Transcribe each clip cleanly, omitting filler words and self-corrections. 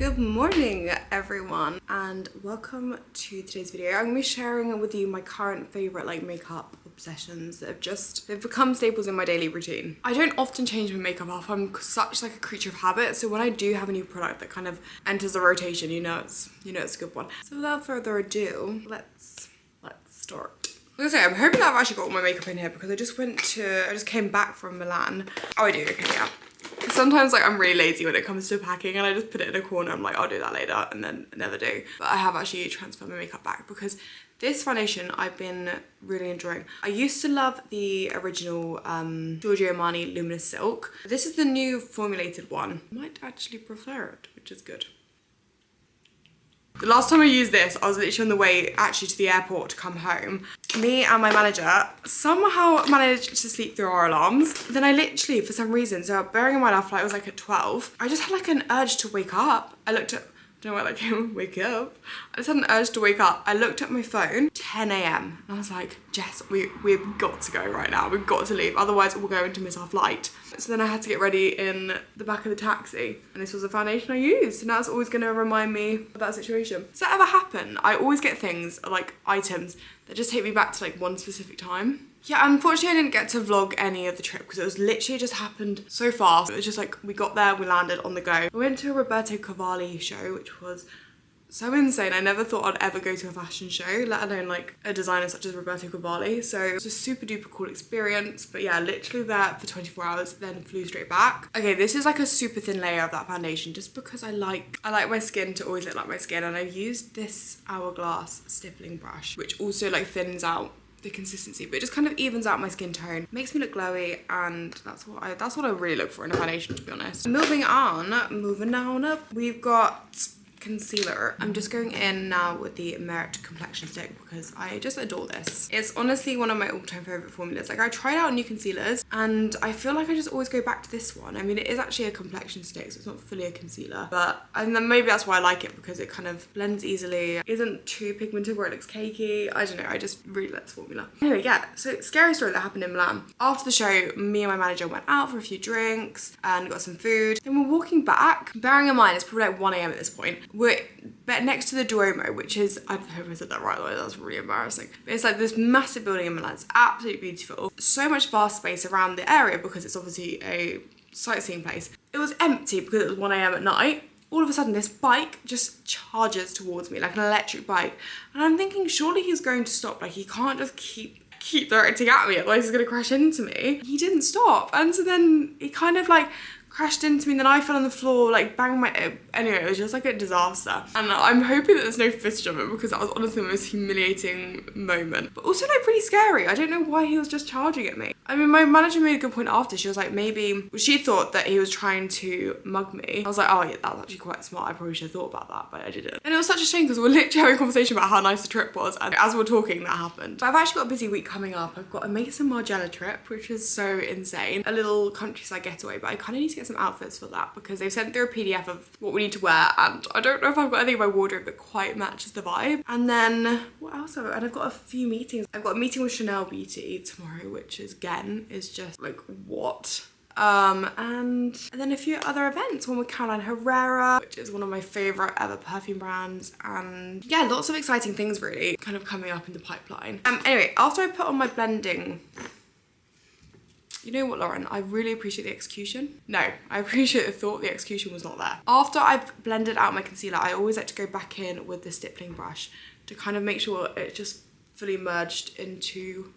Good morning everyone and welcome to today's video. I'm going to be sharing with you my current favourite makeup obsessions that they've become staples in my daily routine. I don't often change my makeup up. I'm such a creature of habit, so when I do have a new product that kind of enters the rotation, you know it's a good one. So without further ado, let's start. I was gonna say, I'm hoping that I've actually got all my makeup in here because I just came back from Milan. Oh, I do, okay, yeah. Sometimes I'm really lazy when it comes to packing and I just put it in a corner. I'm like, I'll do that later, and then I never do. But I have actually transferred my makeup back because this foundation I've been really enjoying. I used to love the original Giorgio Armani Luminous Silk. This is the new formulated one. I might actually prefer it, which is good. The last time I used this, I was literally on the way actually to the airport to come home. Me and my manager somehow managed to sleep through our alarms. Then I literally, for some reason, so bearing in mind our flight was at 12, I just had an urge to wake up. I looked at, I don't know where that came, wake up. I just had an urge to wake up. I looked at my phone, 10 AM, and I was like, Jess, we've got to go right now. We've got to leave, otherwise we're going to miss our flight. So then I had to get ready in the back of the taxi, and this was the foundation I used, and that's always gonna remind me of that situation. Does that ever happen? I always get things, items, that just take me back to one specific time. Yeah, unfortunately I didn't get to vlog any of the trip because it was literally just happened so fast. It was just we got there, we landed on the go. We went to a Roberto Cavalli show, which was so insane. I never thought I'd ever go to a fashion show, let alone a designer such as Roberto Cavalli. So it was a super duper cool experience. But yeah, literally there for 24 hours, then flew straight back. Okay, this is a super thin layer of that foundation just because I like my skin to always look like my skin. And I used this Hourglass stippling brush, which also thins out the consistency, but it just kind of evens out my skin tone, makes me look glowy, and that's what I really look for in a foundation, to be honest. Moving on up, we've got concealer. I'm just going in now with the Merit complexion stick because I just adore this. It's honestly one of my all-time favorite formulas. I tried out new concealers and I feel I just always go back to this one. I mean, it is actually a complexion stick, so it's not fully a concealer, and then maybe that's why I like it, because it kind of blends easily, isn't too pigmented where it looks cakey. I don't know, I just really like this formula. Anyway, yeah, so scary story that happened in Milan. After the show, me and my manager went out for a few drinks and got some food. Then we're walking back, bearing in mind it's probably 1 AM at this point. We're next to the Duomo, which is, I hope I said that right, that's really embarrassing. But it's this massive building in Milan. It's absolutely beautiful. So much vast space around the area because it's obviously a sightseeing place. It was empty because it was 1 AM at night. All of a sudden this bike just charges towards me, like an electric bike. And I'm thinking, surely he's going to stop. He can't just keep directing at me, otherwise he's gonna crash into me. He didn't stop. And so then he kind of crashed into me, and then I fell on the floor, banged my head. Anyway, it was just a disaster. And I'm hoping that there's no footage of it because that was honestly the most humiliating moment. But also pretty scary. I don't know why he was just charging at me. I mean, my manager made a good point after. She was maybe she thought that he was trying to mug me. I was like, oh yeah, that's actually quite smart. I probably should have thought about that, but I didn't. And it was such a shame because we were literally having a conversation about how nice the trip was, and as we were talking, that happened. But I've actually got a busy week coming up. I've got a Mason Margiela trip, which is so insane. A little countryside getaway, but I kind of need to get some outfits for that because they've sent through a PDF of what we need to wear, and I don't know if I've got anything in my wardrobe that quite matches the vibe. And then what else have I, and I've got a few meetings. I've got a meeting with Chanel Beauty tomorrow, which is just what? And then a few other events, one with Caroline Herrera, which is one of my favorite ever perfume brands, and yeah, lots of exciting things really kind of coming up in the pipeline. Anyway, after I put on my blending, you know what, Lauren? I really appreciate the execution. No, I appreciate the thought. The execution was not there. After I've blended out my concealer, I always like to go back in with the stippling brush to kind of make sure it's just fully merged into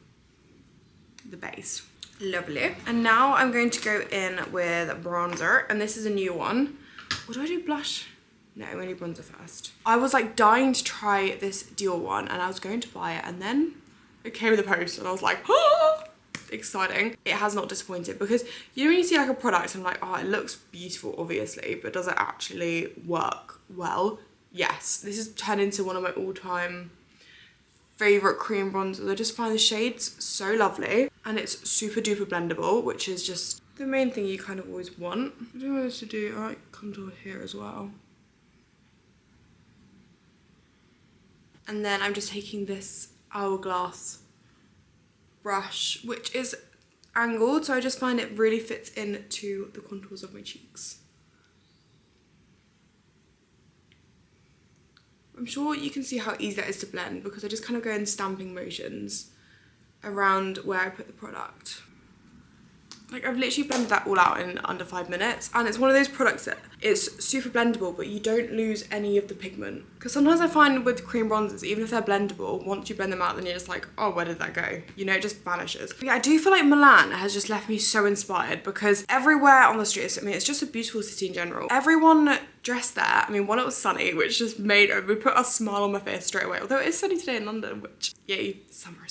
the base. Lovely. And now I'm going to go in with bronzer, and this is a new one. Or do I do blush? No, I'm gonna do bronzer first. I was dying to try this Dior one, and I was going to buy it, and then it came with the post, and I was like, ah! Exciting. It has not disappointed, because you know when you see a product and I'm like, oh, it looks beautiful obviously, but does it actually work well? Yes. This has turned into one of my all-time favorite cream bronzers. I just find the shades so lovely, and it's super duper blendable, which is just the main thing you kind of always want. I don't know what else to do. I like contour here as well. And then I'm just taking this Hourglass brush, which is angled, so I just find it really fits into the contours of my cheeks. I'm sure you can see how easy that is to blend because I just kind of go in stamping motions around where I put the product. Like I've literally blended that all out in under 5 minutes, and it's one of those products that it's super blendable but you don't lose any of the pigment. Because sometimes I find with cream bronzers, even if they're blendable, once you blend them out then you're just like, oh, where did that go? You know, it just vanishes. But yeah, I do feel like Milan has just left me so inspired because everywhere on the streets, I mean, it's just a beautiful city in general. Everyone dressed there. I mean, one, it was sunny, which just made, we put a smile on my face straight away. Although it is sunny today in London, which, yay, summer.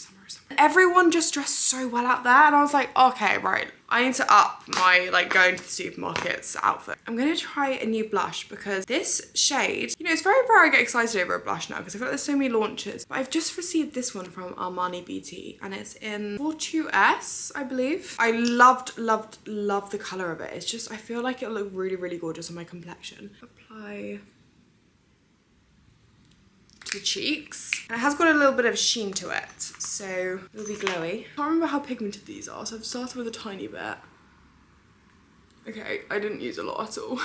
Everyone just dressed so well out there, and I was like, okay, right, I need to up my like going to the supermarkets outfit. I'm gonna try a new blush because this shade, you know, it's very rare I get excited over a blush now because I feel like there's so many launches, but I've just received this one from Armani Beauty and it's in 42S, I believe. I loved the color of it. It's just, I feel like it'll look really gorgeous on my complexion. Apply to the cheeks. And it has got a little bit of sheen to it, so it'll be glowy. I can't remember how pigmented these are, so I've started with a tiny bit. Okay, I didn't use a lot at all.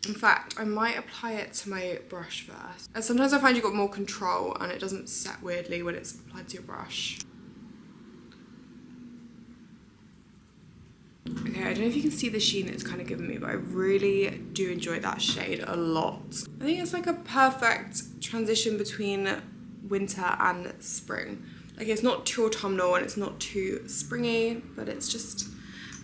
In fact, I might apply it to my brush first. And sometimes I find you've got more control and it doesn't set weirdly when it's applied to your brush. Okay, I don't know if you can see the sheen it's kind of given me, but I really do enjoy that shade a lot. I think it's like a perfect transition between winter and spring. Like it's not too autumnal and it's not too springy, but it's just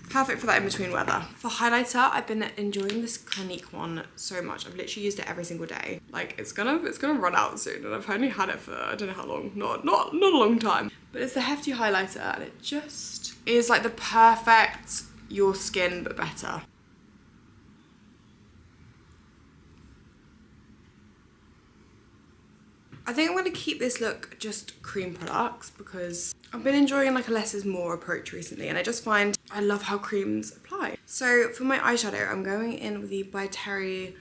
perfect for that in-between weather. For highlighter, I've been enjoying this Clinique one so much. I've literally used it every single day. Like it's gonna run out soon and I've only had it for I don't know how long, not a long time. But it's the Hefty highlighter and it just is like the perfect your skin but better. I think I'm going to keep this look just cream products because I've been enjoying like a less is more approach recently and I just find I love how creams apply. So for my eyeshadow, I'm going in with the Byterry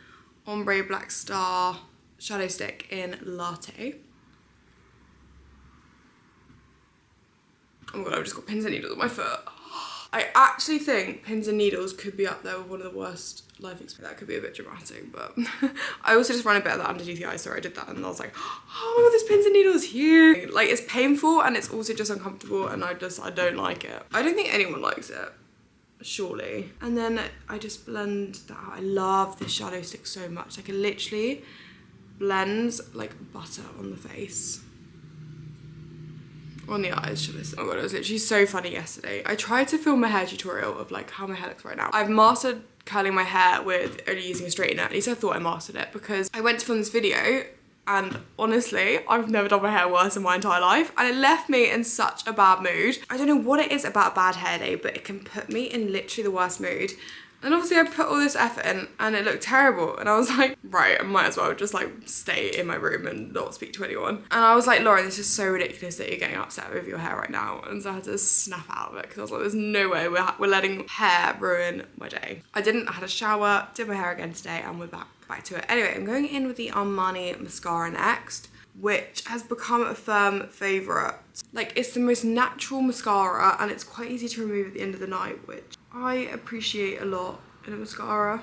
Ombre Black Star shadow stick in Latte. Oh my god, I've just got pins and needles on my foot. I actually think pins and needles could be up there with one of the worst life experiences. That could be a bit dramatic, but I also just ran a bit of that underneath the eye, so I did that and I was like, oh my god, there's pins and needles here. Like it's painful and it's also just uncomfortable and I don't like it. I don't think anyone likes it, surely. And then I just blend that out. I love this shadow stick so much. Like it literally blends like butter on the face. On the eyes, should I say. Oh god, it was literally so funny yesterday. I tried to film a hair tutorial of like how my hair looks right now. I've mastered curling my hair with only using a straightener. At least I thought I mastered it because I went to film this video and honestly, I've never done my hair worse in my entire life and it left me in such a bad mood. I don't know what it is about a bad hair day, but it can put me in literally the worst mood. And obviously I put all this effort in and it looked terrible. And I was like, right, I might as well just like stay in my room and not speak to anyone. And I was like, Lauren, this is so ridiculous that you're getting upset with your hair right now. And so I had to snap out of it because I was like, there's no way we're letting hair ruin my day. I had a shower, did my hair again today and we're back to it. Anyway, I'm going in with the Armani mascara next, which has become a firm favourite. Like it's the most natural mascara and it's quite easy to remove at the end of the night, which I appreciate a lot in a mascara.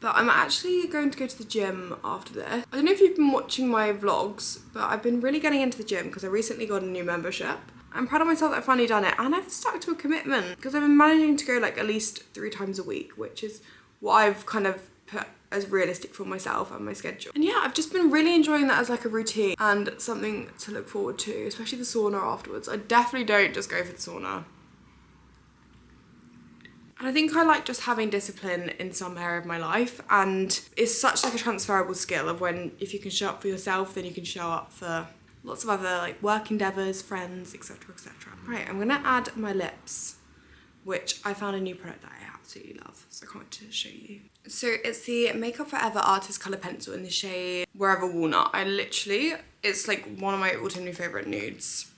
But I'm actually going to go to the gym after this. I don't know if you've been watching my vlogs, but I've been really getting into the gym because I recently got a new membership. I'm proud of myself that I've finally done it and I've stuck to a commitment because I've been managing to go like at least 3 times a week, which is what I've kind of put as realistic for myself and my schedule. And yeah, I've just been really enjoying that as like a routine and something to look forward to, especially the sauna afterwards. I definitely don't just go for the sauna. And I think I like just having discipline in some area of my life, and it's such like a transferable skill of when if you can show up for yourself, then you can show up for lots of other like work endeavours, friends, etc, etc. Right, I'm gonna add my lips, which I found a new product that I absolutely love, so I can't wait to show you. So it's the Makeup Forever Artist Colour Pencil in the shade Wherever Walnut. It's like one of my all-time new favourite nudes.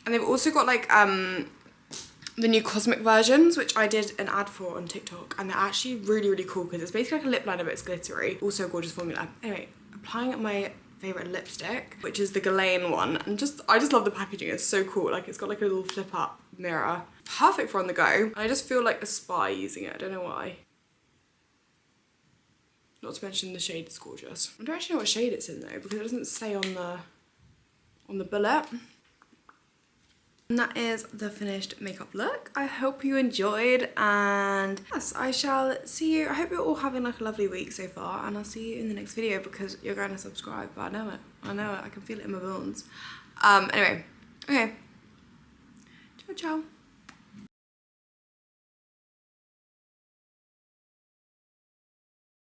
And they've also got like the new cosmic versions, which I did an ad for on TikTok, and they're actually really, really cool because it's basically like a lip liner but it's glittery. Also a gorgeous formula. Anyway, applying my favourite lipstick, which is the Ghislaine one, and I just love the packaging. It's so cool. Like, it's got like a little flip up mirror. Perfect for on the go. And I just feel like a spy using it. I don't know why. Not to mention the shade is gorgeous. I don't actually know what shade it's in though, because it doesn't say on the bullet. And that is the finished makeup look. I hope you enjoyed, and yes, I shall see you. I hope you're all having like a lovely week so far, and I'll see you in the next video because you're going to subscribe. But I know it. I can feel it in my bones. Anyway, okay. Ciao, ciao.